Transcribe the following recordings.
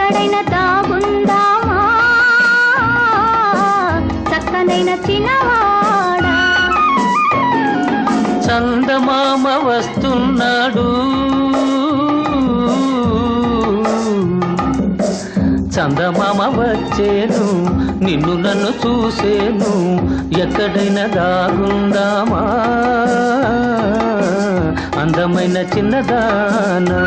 ఎక్కడైనా దాగుందామా చక్కనైన చిన్నవాడా. చందమామ వస్తున్నాడు, చందమామ వచ్చేను, నిన్ను నన్ను చూసేను, ఎక్కడైనా దాగుందామా అందమైన చిన్నదానా.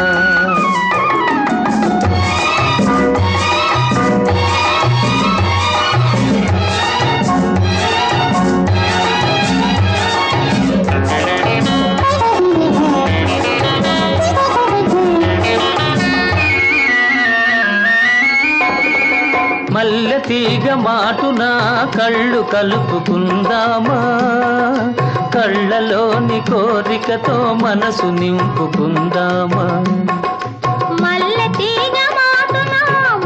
మల్లె తీగ మాటున కళ్ళు కలుపుకుందామా, కళ్ళలోని కోరికతో మనసు నింపుకుందామా. మల్లె తీగ మాటున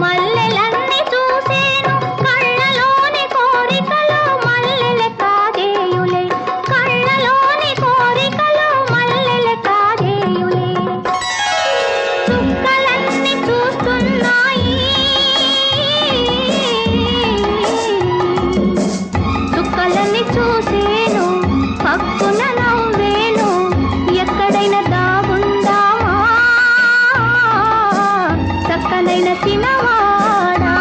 మల్లెలన్నీ చూసేను, కళ్ళలోని కోరికలో మల్లెల కాదేయులే, కళ్ళలోని కోరికలో మల్లెల కాదేయులే. చుక్కలన్నీ చూస్తున్నాయి, చుక్కలన్నీ చూసేను, పక్కున నవ్వేను, ఎక్కడైనా దాగుందామా చక్కనైన చిన్నవాడా.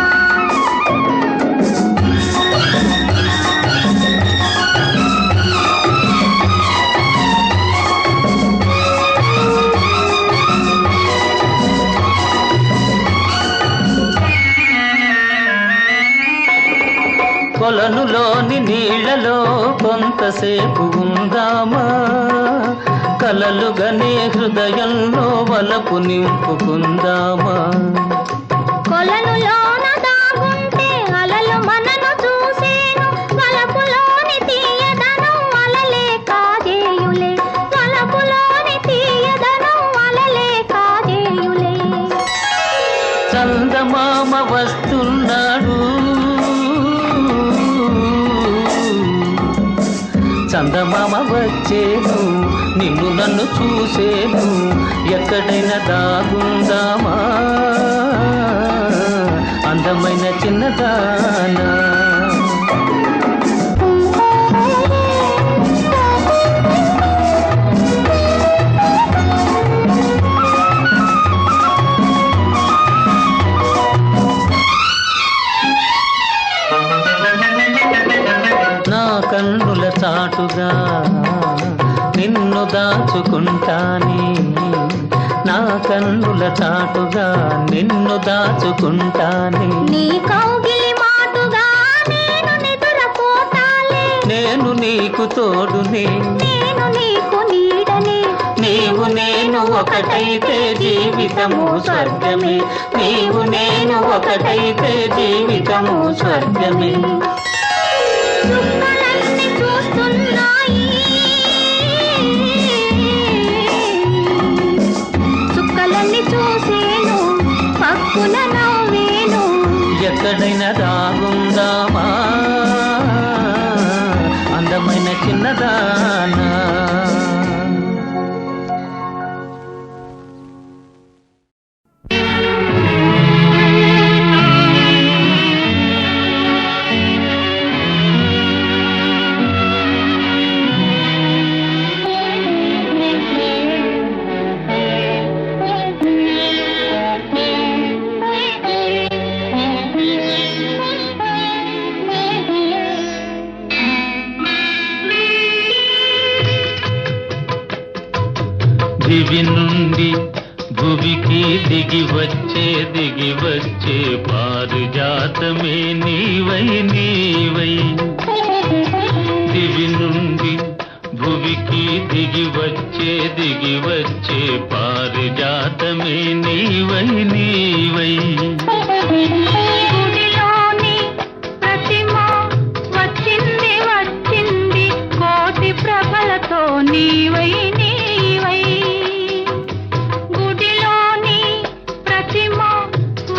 కొలనులోని నీళ్లలో కొంతసేపు ఉందామా, కలలుగానే హృదయంలో వలపు నింపుకుందామా. కొలనులోన దాగుంటే అలలు మనను చూసేను, వలపులోని తీయదనం అలలే కాజేయులే, వలపులోని తీయదనం అలలే కాజేయులే. చందమామ వస్తున్నాడు, చందమామ వచ్చేను, నిన్ను నన్ను చూసేను, ఎక్కడైనా దాగుందామా అందమైన చిన్నదానా. నా కన్నుల చాటుగా నిన్ను దాచుకుంటానే, నా కన్నుల చాటుగా నిన్ను దాచుకుంటానే. నీ కౌగిలి మాటుగా నేను నిదురపోతాలే, నేను నీకు తోడునే, నేను నీకు నీడనే, నీవు నేను ఒకటైతే జీవితము స్వర్గమే, నీవు నేను ఒకటైతే జీవితము స్వర్గమే. చుక్కలన్నీ చూస్తున్నాయి, చుక్కలన్నీ చూసేను, పక్కున నవ్వేను, ఎక్కడైనా దాగుందామా అందమైన చిన్నదానా. దివి నుండి భువికి దిగి వచ్చే పారిజాతమే నీవై నీవై. దివి నుండి భువికి దిగి వచ్చే పారిజాతమే నీవై నీవై. గుడిలోని ప్రతిమ వచ్చింది వచ్చింది కోటి ప్రభలతో నీవై నీవై. గుడిలోని ప్రతిమ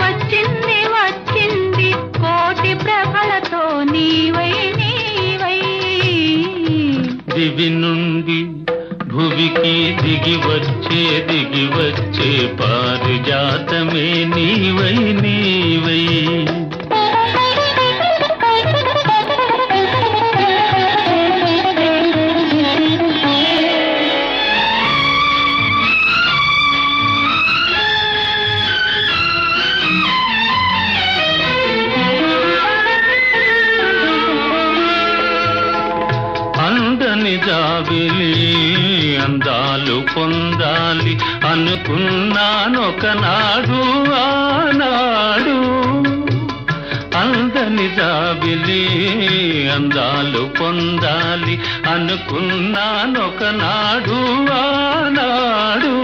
వచ్చింది వచ్చింది కోటి ప్రభలతో నీవై నీవై. దివి నుండి భువి భువికి దిగి వచ్చే పారిజాతమే నీవై నీవై. అందని జాబిలి అందాలు పొందాలి అనుకున్నానొకనాడు ఆనాడు. అందని జాబిలి అందాలు పొందాలి అనుకున్నానొకనాడు ఆనాడు.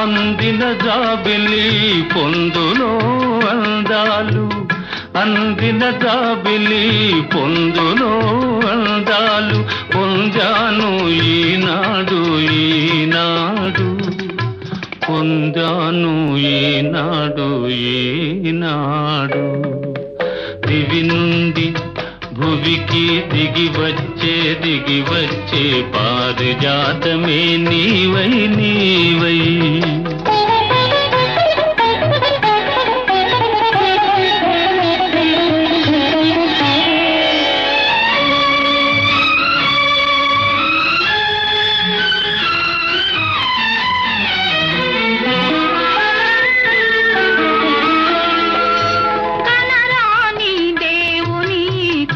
అందిన జాబిలి పొందులో అందాలు, అందిన జాబిలి పొందులో అందాలు పొందాను ఈనాడు ఈనాడు, పొందాను ఈనాడు ఈనాడు. దివి నుండి భువికి దిగి వచ్చే పారిజాతమే నీవై నీవై.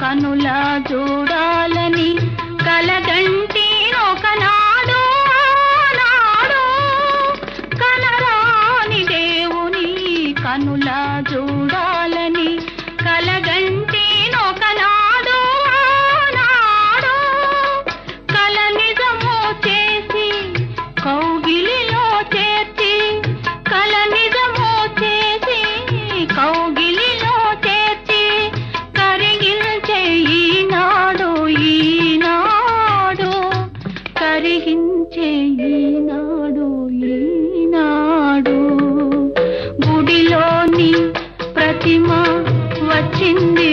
కనులా చూడాలని కలగంటి ఒకనాడు ఆనాడు. కనరాని దేవుని కనులా చూడాలని కలగంటి ఒకనాడు ఆనాడు. కల నిజము చేసి కౌగిలిలో చేర్చి, కల నిజము చేసి కౌగిలిలో చేర్చి కరిగించే ఈనాడు ఈనాడు, కరిగించే ఈనాడు ఈనాడు. గుడిలోని ప్రతిమ వచ్చింది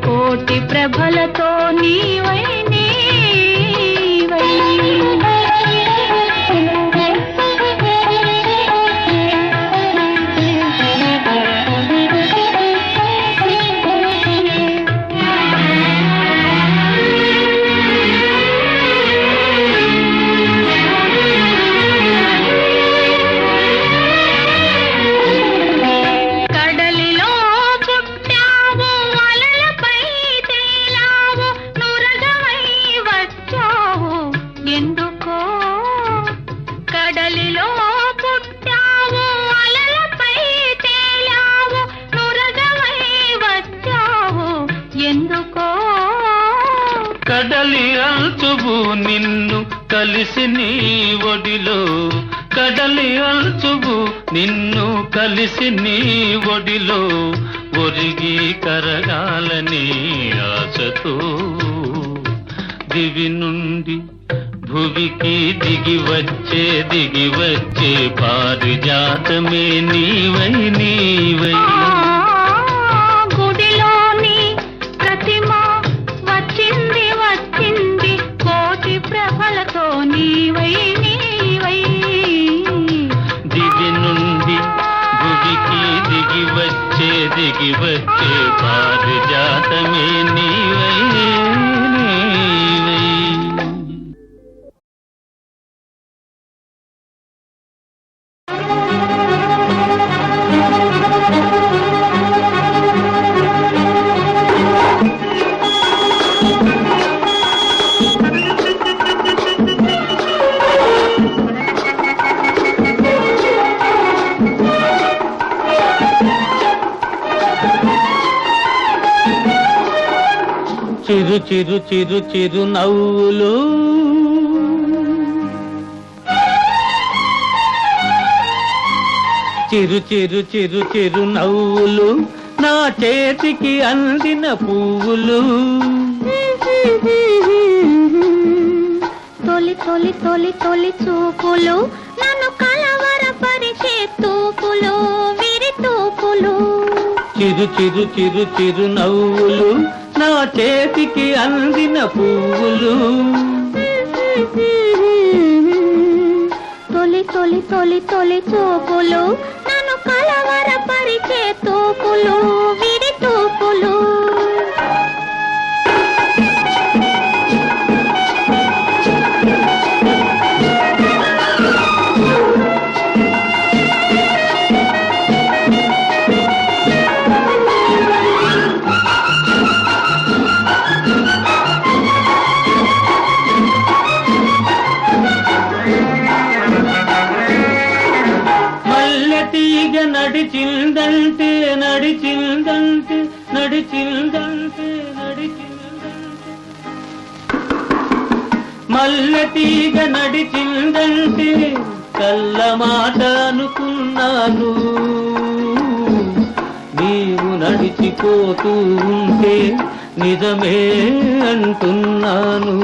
కోటి ప్రభలతో నీవై నీవై. కడలిలో పుట్టావు అలలపై తేలావు నురగవై వచ్చావు ఎందుకో. కడలి అంచువు నిన్ను కలిసి నీ ఒడిలో, కడలి అంచువు నిన్ను కలిసి నీ ఒడిలో ఒరిగి కరగాలని ఆశతో. దివి నుండి భువికి దిగి వచ్చే పారిజాతమే నీవై నీవై. గుడిలోని ప్రతిమ వచ్చింది కోటి ప్రభలతో నీవై నీవై. దివి నుండి భువికి దిగి వచ్చే పారిజాతమే నీవై నీవై. చిరు చిరు చిరు చిరు నవ్వులు, చిరు చిరు చిరు చిరు నవ్వులు నా చేతికి అందిన పువ్వులు. తొలి తొలి తొలి తొలి చూపులు నన్ను కలవరపరిచే తూపులు విరి తూపులు. చిరు చిరు చిరు చిరు నవ్వులు నా చేతికి అందిన పువ్వులు. తొలి తొలి తొలి తొలి చూపులు నన్ను కలవరపరిచే తూపులు విరి తూపులు తీగ నడిచిందంటే నడిచిందంటే నడిచిందంటే నడిచిందంటే మల్లె తీగ నడిచిందంటే కళ్ళ మాట అనుకున్నాను నీవు నడిచిపోతూ ఉంటే నిజమే అంటున్నాను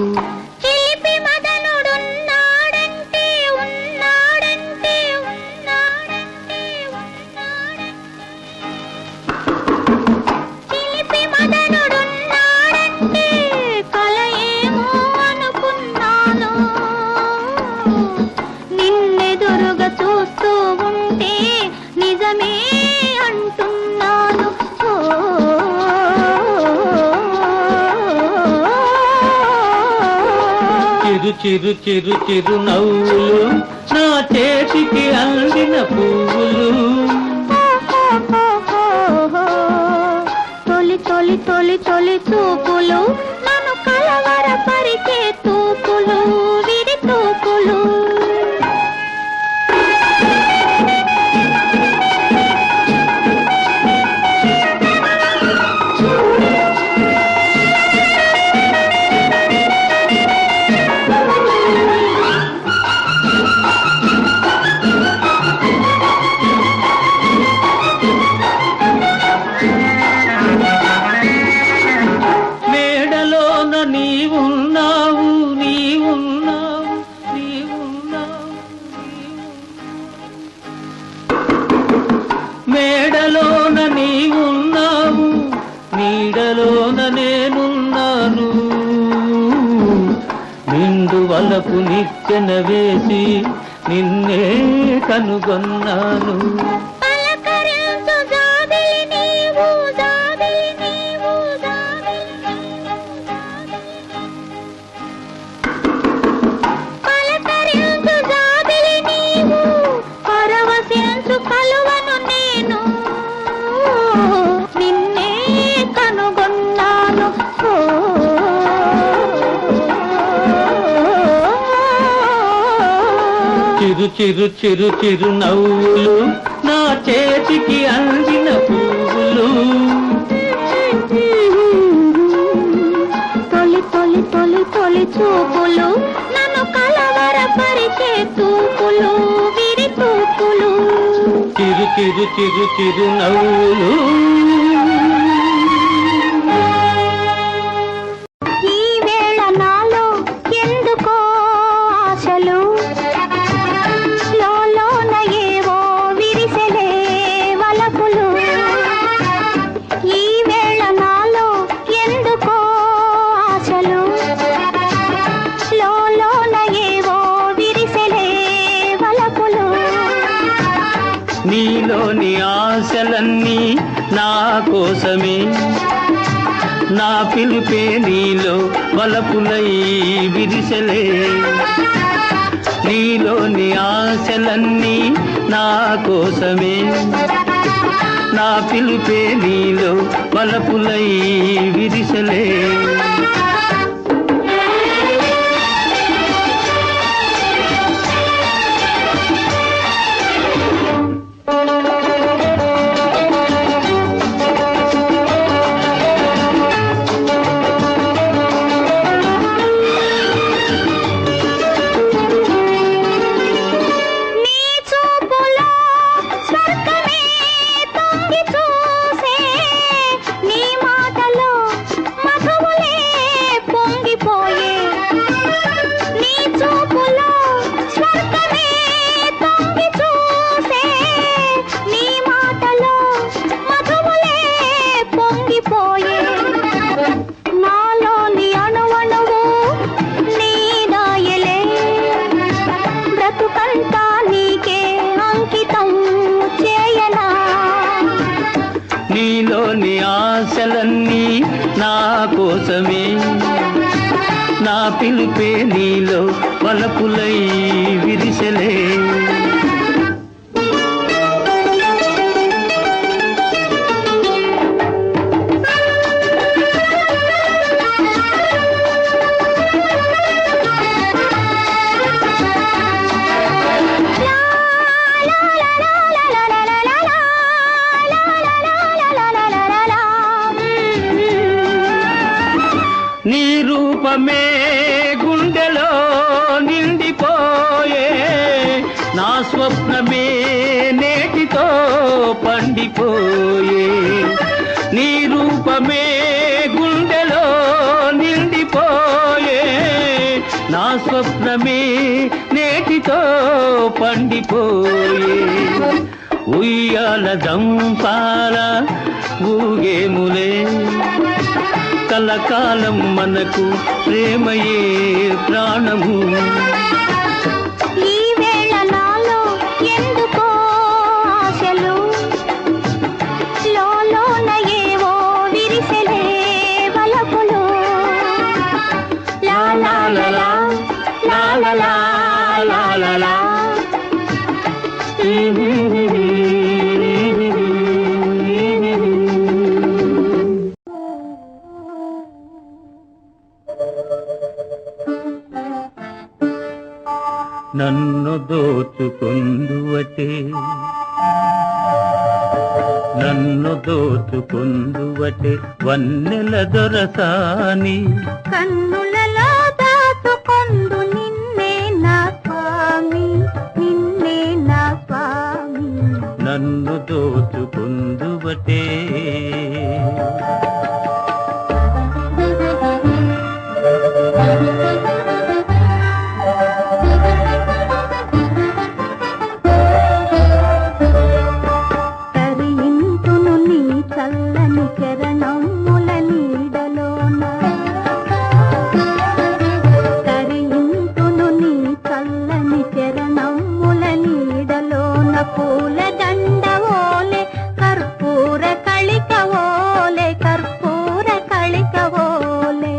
చూస్తూ ఉంటే నిజమే అంటున్నాను చిరు చిరు చిరు చిరు నవ్వులు నా చేతికి అందిన పువ్వులు తొలి తొలి తొలి తొలి చూపులు నన్ను కలవరపరిచే తూపులు విరి తూపులు మేడలోన నీవున్నావు నీడలోన నేనున్నాను నిండు వలపు నిచ్చెన వేసి నిన్నే కనుగొన్నాను చిరు చిరు చిరు చిరు నవ్వులు నా చేతికి అందిన పువ్వులు తొలి తొలి తొలి తొలి చూపులు నన్ను కలవరపరిచే తూపులు విరి తూపులు చిరు చిరు చిరు చిరు నవ్వులు ఈ వేళ నాలో ఎందుకో ఆశలు లోలోన ఏవో విరిసెలే వలపులు ఈ వేళ నాలో ఎందుకో ఆశలు లోలోన ఏవో విరిసెలే వలపులు నీలోని ఆశలన్నీ నా కోసమే నా పిలుపే నీలో వలపులై విరిసెలే నీలోని ఆశలన్నీ నా కోసమే నా పిలుపే నీలో వలపులై విరిసెలే నీలోని ఆశలన్నీ నా కోసమే, నా పిలుపే నీలో వలపులై విరిసెలే. నీ రూపమే గుండెలో నిండిపోయే, నా స్వప్నమే నేటితో పండిపోయే. నీ రూపమే గుండెలో నిండిపోయే, నా స్వప్నమే నేటితో పండిపోయే. ఉయ్యాల దంపాల ఊగేములే, కలకాలం మనకు ప్రేమయే ప్రాణము. ఈ వేళ నాలో ఎందుకో ఆశలు, లోలోన ఏవో విరిసెలే వలపులు. లా లా లా లా లా లా లా లా లా లా. నన్ను దోచుకుందువటే, నన్ను దోచుకుందువటే వన్నెల దొరసాని. కన్నులలో దాచుకొందు నిన్నే నా స్వామి, నిన్నే నా స్వామి. నన్ను దోచుకుందువటే. తరింతును నీ చల్లని చరణముల నీడలోన, తరింతును నీ చల్లని చరణముల నీడలోన. పూల దండవోలే కర్పూర కళికవోలే, కర్పూర కళికవోలే.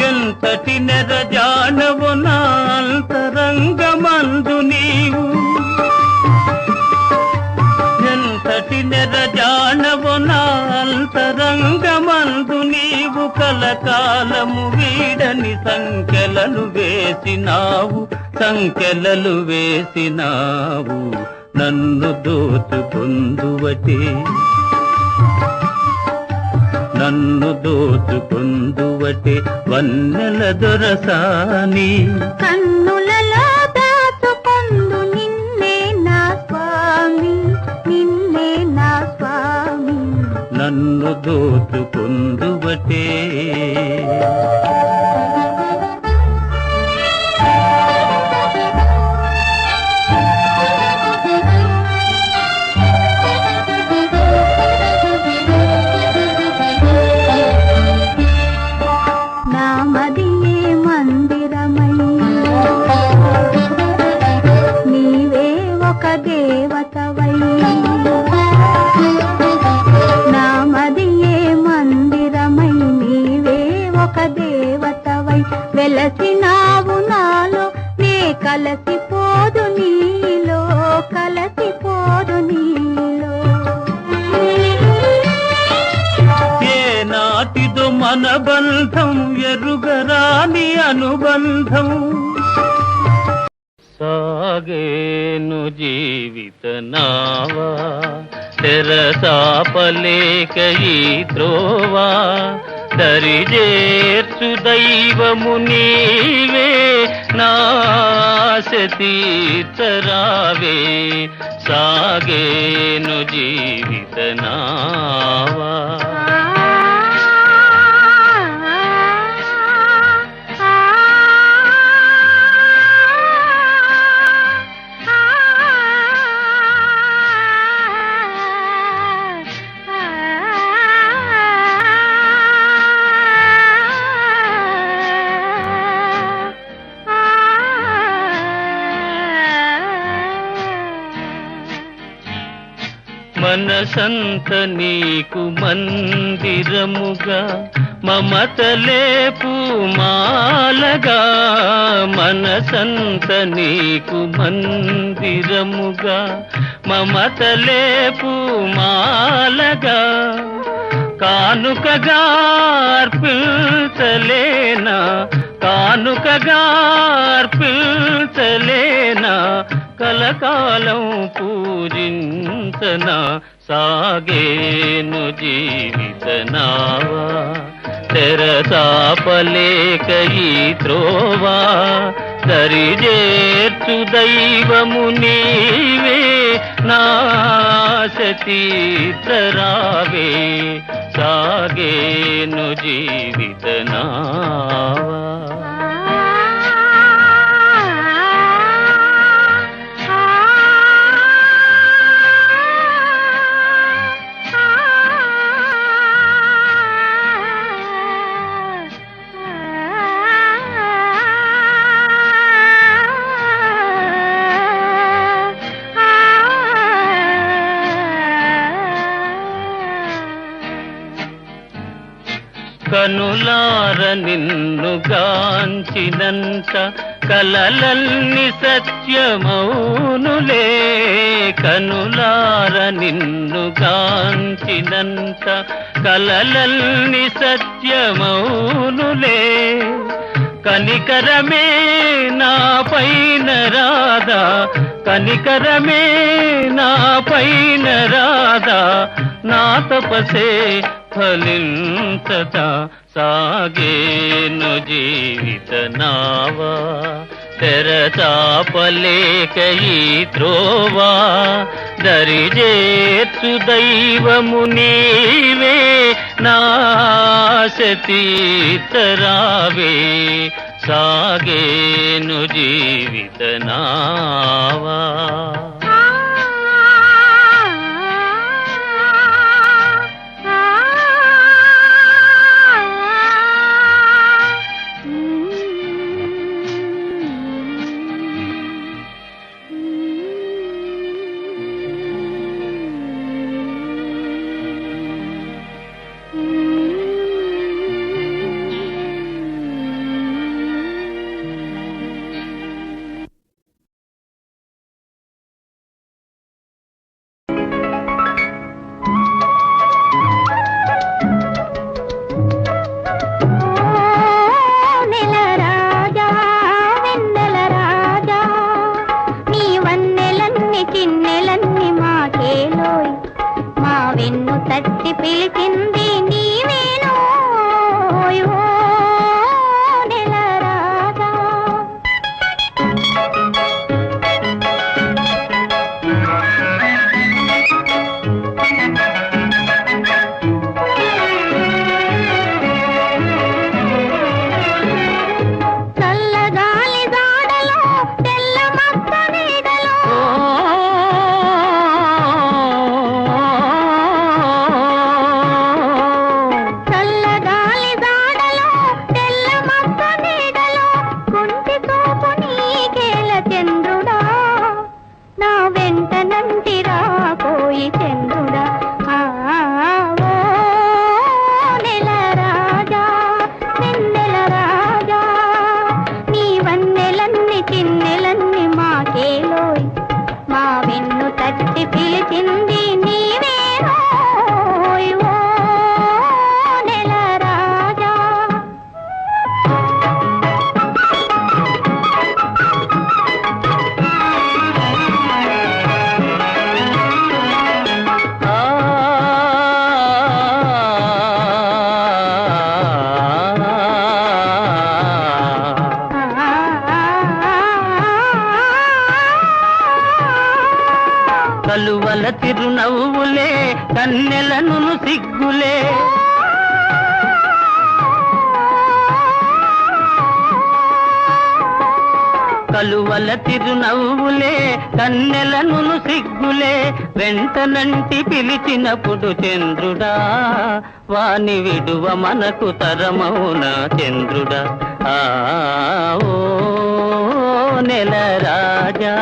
ఎంతటి నెరజానవు నా అంతరంగమందు నీవు, ఎంతటి నెరజానవు నా అంతరంగమందు నీవు. కలకాలము వీడని సంఖ్యలను వేసినావు, సంఖ్యలలు వేసినావు. నన్ను దోచుకుందువటే, నన్ను దోచుకుందువటే వన్నెల దొరసాని. కన్నులలో దాచుకొందు నిన్నే నా స్వామి, నిన్నే నా స్వామి. నన్ను దోచుకుందువటే. నా మదియే మందిరమై, నీవే ఒక దేవతవై. నా మదియే మందిరమై, నీవే ఒక దేవతవై. వెలసినావు నాలో, నే కలసిపోదు నీలో, కలసిపోదు నీలో. ఏనాటిదో మన బంధం ఎరుగరాని అనుబంధం. సాగేను జీవిత నావా, తెరసాపలేక ఈ త్రోవా. దరిజేర్చు దైవము నీవే, నాశ తీర్చరావే. సాగేను జీవిత నావా. మనసంత నీకు మందిరముగా మమతలే పూమాలగా మనసంత నీకు మందిరముగా మమతలే పూమాలగా కానుకగా అర్పించలేనా కానుకగా అర్పించలేనా కలకాలం పూజించనా సాగేను జీవితనావా తెరచాపలేక ఈ త్రోవా దరిజేర్చు దైవము నీవే నాశతీతరావే సాగేను జీవితనావా కనులార నిన్ను గాంచినంత కలలల్ని సత్యమౌనులే కనులార నిన్ను గాంచినంత కలలల్ని సత్యమౌనులే కనికరమే నా పైన రాదా కనికరమే నా పైన రాదా నా తపసే ఫలించత సాగేను జీవితనావా తెరచాపలేక ఈ త్రోవా దరిజేర్చు దైవము నీవే నాశతీతరావే సాగేను జీవితనావా కలువల తిరునవ్వులే కన్నెలను సిగ్గులే కలువల తిరునవ్వులే కన్నెలను సిగ్గులే వెంటనంటి పిలిచినప్పుడు చంద్రుడా వాని విడువ మనకు తరమౌన చంద్రుడా ఓ నెల రాజా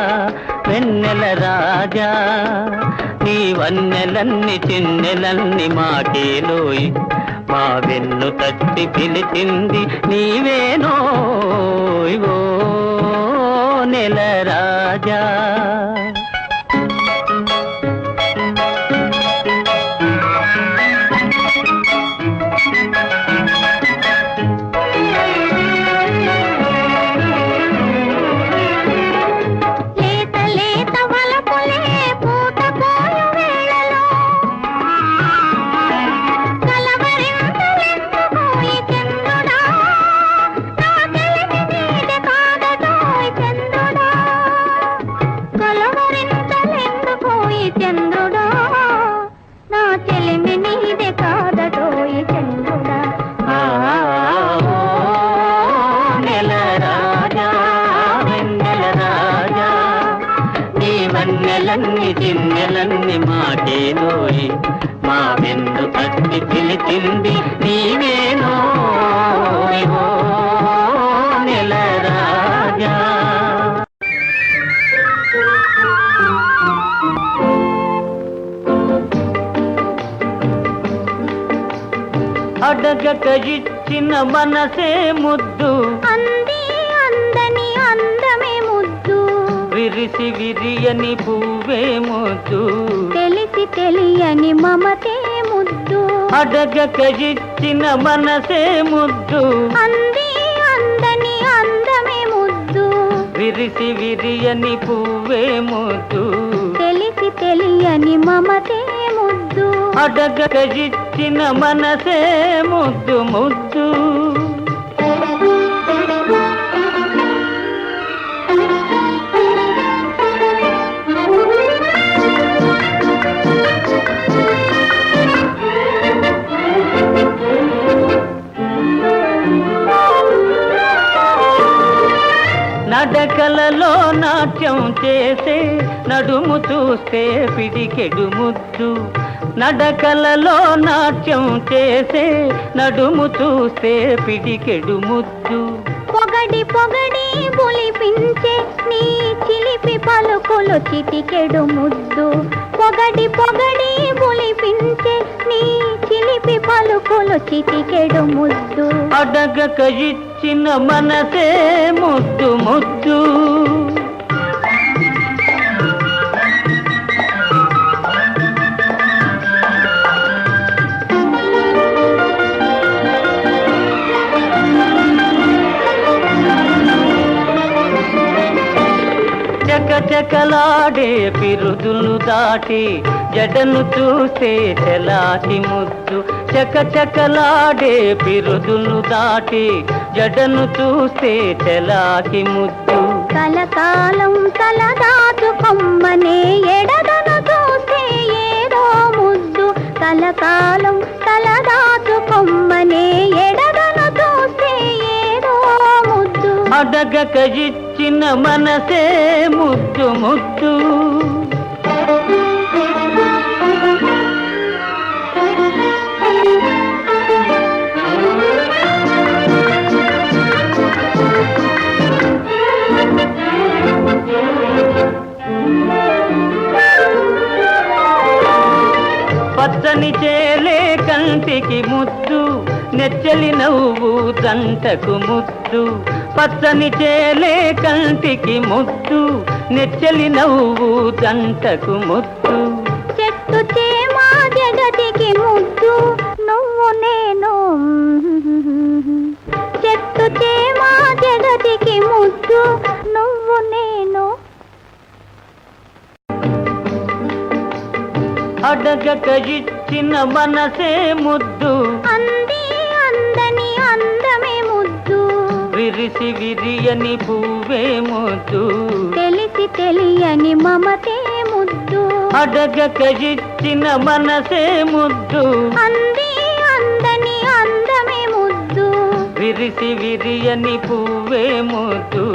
వెన్నెల రాజా నీ వన్నెలన్ని చిన్నెలన్ని మాకేలోయ్ మా వెన్ను తట్టి పిలిచింది నీవేనోయ్ ఓ నెల రాజా వన్నెలన్ని చిన్నెలన్ని మాకేనోయ్ మా వెన్ను తట్టి పిలిచింది నీవేనోయ్ ఓ నెల రాజా అడగక ఇచ్చిన మనసే ముద్దు అంది అందని అందమే ముద్దు విరిసి విరియని పువ్వే ముద్దు తెలిసి తెలియని మమతే ముద్దు అడగక ఇచ్చిన మనసే ముద్దు అంది అందని అందమే ముద్దు విరిసి విరియని పువ్వే ముద్దు తెలిసి తెలియని మమతే ముద్దు అడగక ఇచ్చిన మనసే ముద్దు ముద్దు నడకలలో నాట్యం చేసే నడుము చూస్తే పిడికెడు ముద్దు నడకలలో నాట్యం చేసే నడుము చూస్తే పిడికెడు ముద్దు పొగడి పొగడి బొలిపించే నీ చిలిపి పలుకులు చిటికెడు ముద్దు పొగడి పొగడి బొలిపించే నీ చిలిపి పలుకులు చిటికెడు ముద్దు అడగక ఇచ్చిన మనసే ముద్దు ముద్దు చకచకలాడే పిరుదులు దాటి జడను చూస్తే చెలాకి ముద్దు చకచకలాడే పిరుదులు దాటి జడను చూస్తే చెలాకి ముద్దు కలకాలం తలదాచుకొమ్మనే ఎడదను చూస్తే ఏదో ముద్దు కలకాలం తలదాచుకొమ్మనే ఎడదను చూస్తే ఏదో ముద్దు అడగక ఇచ్చిన మనసే ముద్దు ముద్దు పచ్చని చేలే కంటికి ముద్దు నెచ్చలి నవ్వు దంటకు ముద్దు పచ్చని చేలే కంటికి ముద్దు నెచ్చలి నవ్వు దంటకు ముద్దు చెట్టు చేమా జగతికి ముద్దు నువ్వు నేను చెట్టు చేమా జగతికి ముద్దు నువ్వు నేను అడగక ఇచ్చిన మనసే ముద్దు అంది అందని అందమే ముద్దు విరిసి విరియని పువ్వే ముద్దు తెలిసి తెలియని మమతే ముద్దు అడగక ఇచ్చిన మనసే ముద్దు అంది అందని అందమే ముద్దు విరిసి విరియని పువ్వే ముద్దు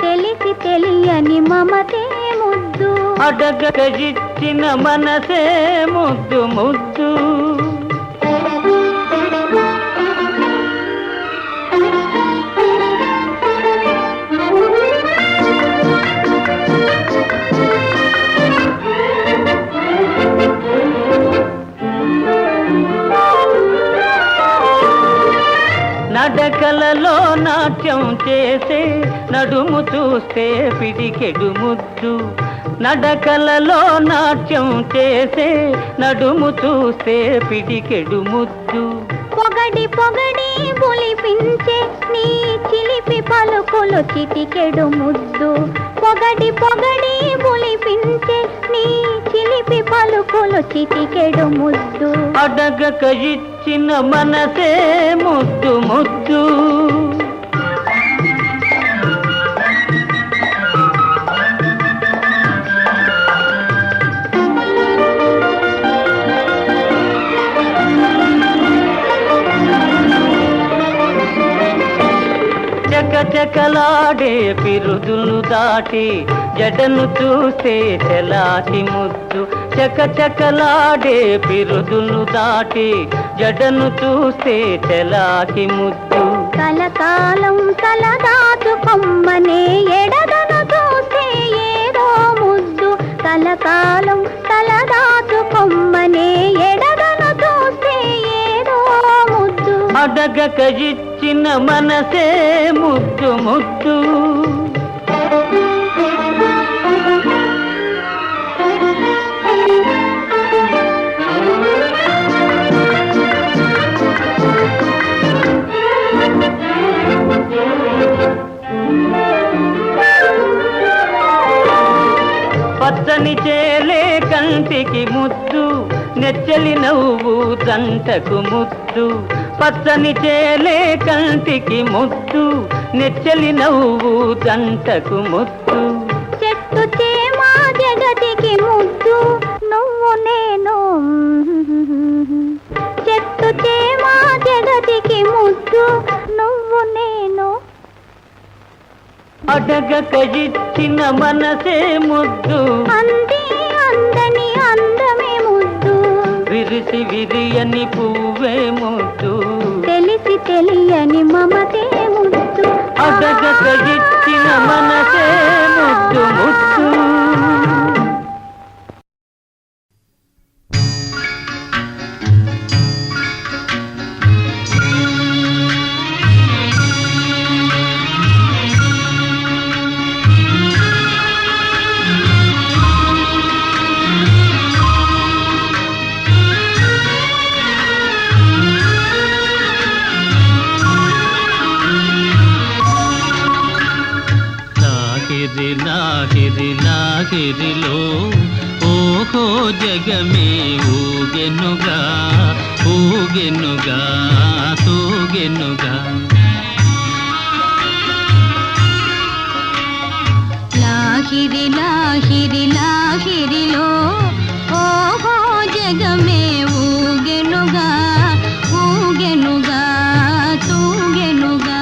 తెలిసి తెలియని మమతే ముద్దు అడగక ఇచ్చిన మనసే ముద్దు ముద్దు చేసే నడుము చూస్తే పిడికెడు ముద్దు, నడకలలో నాట్యం చేసే నడుము చూస్తే పిడికెడు ముద్దు. పొగడి పొగడి బొలిపించే నీ చిలిపి పలుకులు చిటికెడు ముద్దు. పొగడి పొగడి బొలిపించే నీ చిలిపి పలుకులు చిటికెడు ముద్దు. అడగక ఇచ్చిన మనసే ముద్దు ముద్దు. చకచకలాడే పిరుదులు దాటి జడను చూస్తే చెలాకి ముద్దు. చకచకలాడే పిరుదులు దాటి జడను చూస్తే చెలాకి ముద్దు. కలకాలం తలదాచుకొమ్మనే ఎడదను చూస్తే ఏదో ముద్దు. కలకాలం తలదాచుకొమ్మనే ఎడదను చూస్తే ఏదో ముద్దు. అడగక ఇచ్చిన మనసే ముద్దు ముద్దు. పచ్చని చేలే కంటికి ముద్దు, నెచ్చలి నవ్వు జంటకు ముద్దు. పచ్చని చేలే కంటికి ముద్దు, నెచ్చలి నవ్వు జంటకు ముద్దు. చెట్టు చేమా జగతికి ముద్దు, నువ్వు నేను. చెట్టు చేమా జగతికి ముద్దు, నువ్వు నేను. అడగక ఇచ్చిన మనసే ముద్దు, అంది అందని అందమే ముద్దు. విరిసి విరియని పువ్వే ముద్దు, తెలిసి తెలియని మమతే ముద్దు. అడగక ఇచ్చిన మనసే ముద్దు ముద్దు. లాహిరి లాహిరిలో ఓహో జగమే ఊగెనుగా ఊగెనుగా తూగెనుగా. లాహిరి లాహిరి లాహిరిలో ఓహో జగమే ఊగెనుగా ఊగెనుగా తూగెనుగా.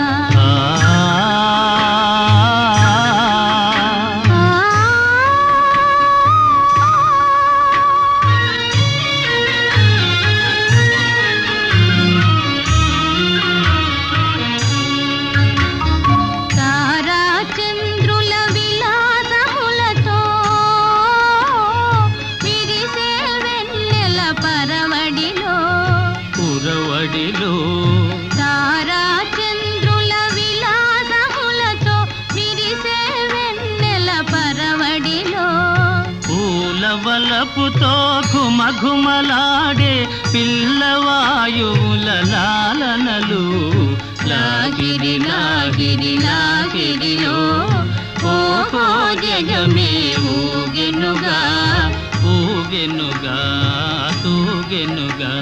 తారా చంద్రుల విలాసములతో విరిసే వెన్నెల పరవడిలో, పూల వలపుతో ఘుమఘుమలాడే పిల్లవాయువుల లాలనలు. లాగిరి లాగిరి లాగిరిలో ఓహో జగమే ఊగెనుగా ఊగెనుగా తూగెనుగా.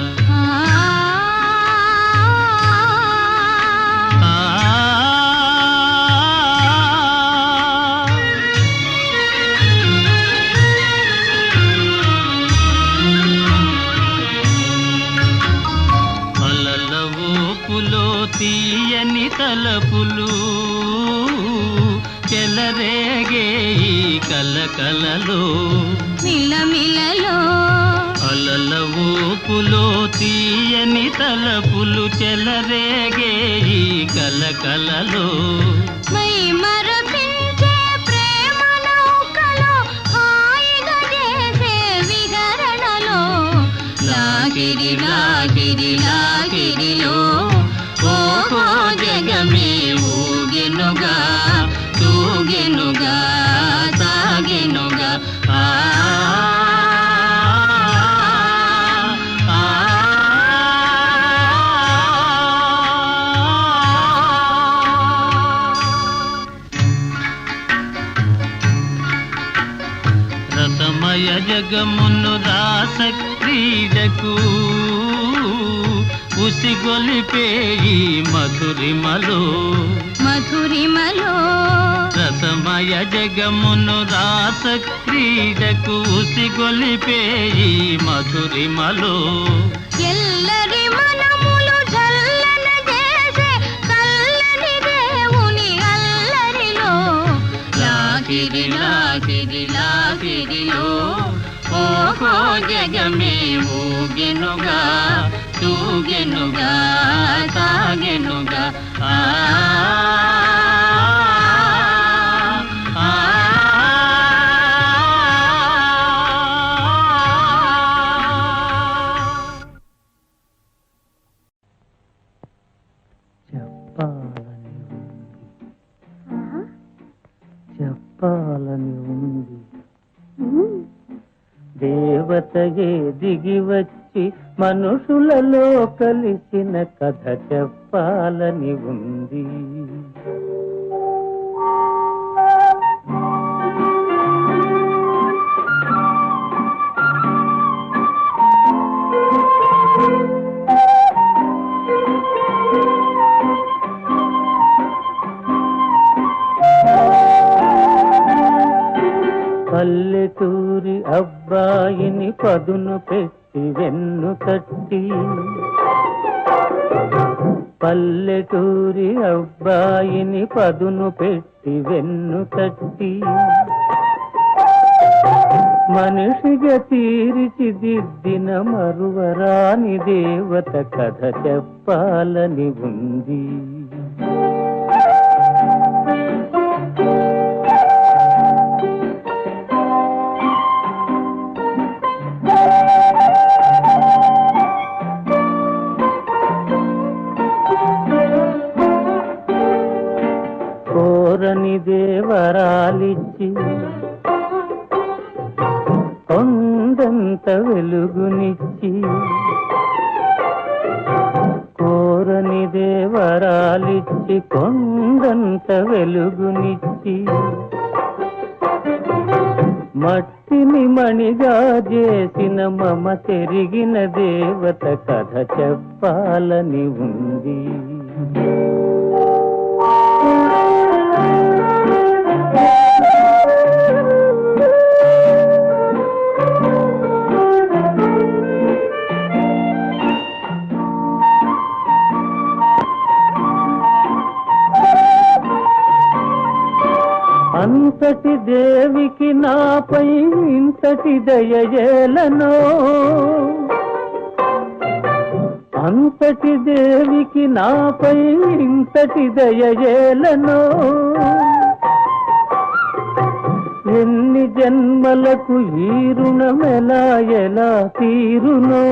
తీయని తలపులు చెలరేగే ఈ కలకలలో మిలమిలలో. అలల ఊపులో తీయని తలపులు చెలరేగే ఈ కలకలలో. మై మరపించే ప్రేమ నౌకలో హాయిగా చేసే విహరణలో. లాగిరి లాగిరి లాగిరిలో ఓహో జగమే ఊగెను జగమును రాస క్రీడకు ఉసిగొలిపే ఈ మధురిమలో మధురిమలో రసమయ జగమును రాస క్రీడకు ఉసిగొలిపే ఈ మధురిమలో ఎల్లరి మనములు జల్లన చేసే చల్లని దేవుని అల్లరిలో లాగిరి లాగిరి లాగిరిలో ఓహో జగమే ఊగెనుగా తూగెనుగా తాగెనుగా చెప్పాలని ఉంది దేవతయే దిగి వచ్చి మనుషులలో కలిసిన కథ చెప్పాలని ఉంది పల్లెటూరి అబ్బాయిని పదును పెట్టి వెన్ను తట్టి పల్లెటూరి అబ్బాయిని పదును పెట్టి వెన్ను తట్టి మనిషిగా తీర్చిదిద్దిన మరువరాని దేవత కథ చెప్పాలని ఉంది కోరని దేవరాలిచ్చి కొండంత వెలుగునిచ్చి కోరని దేవరాలిచ్చి కొండంత వెలుగునిచ్చి మట్టిని మణిగా చేసిన మమ తెరిగిన దేవత కథ చెప్పాలని ఉంది అంతటి దేవికి నాపై ఇంతటి దయయేలనో అంతటి దేవికి నాపై ఇంతటి దయయేలనో ఎన్ని జన్మలకు ఈ రుణమెలా ఎలా తీరునో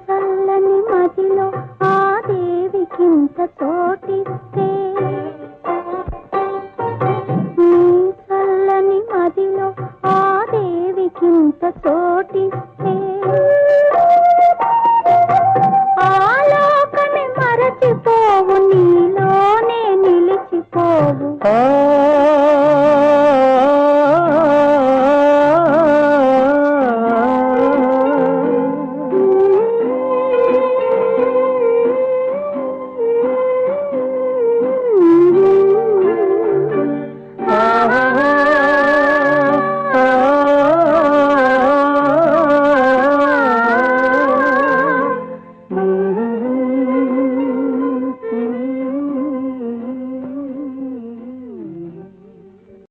చల్లని మదిలో ఆ దేవికింత తోటిస్తే చల్లని మదిలో ఆ దేవికింత తోటిస్తే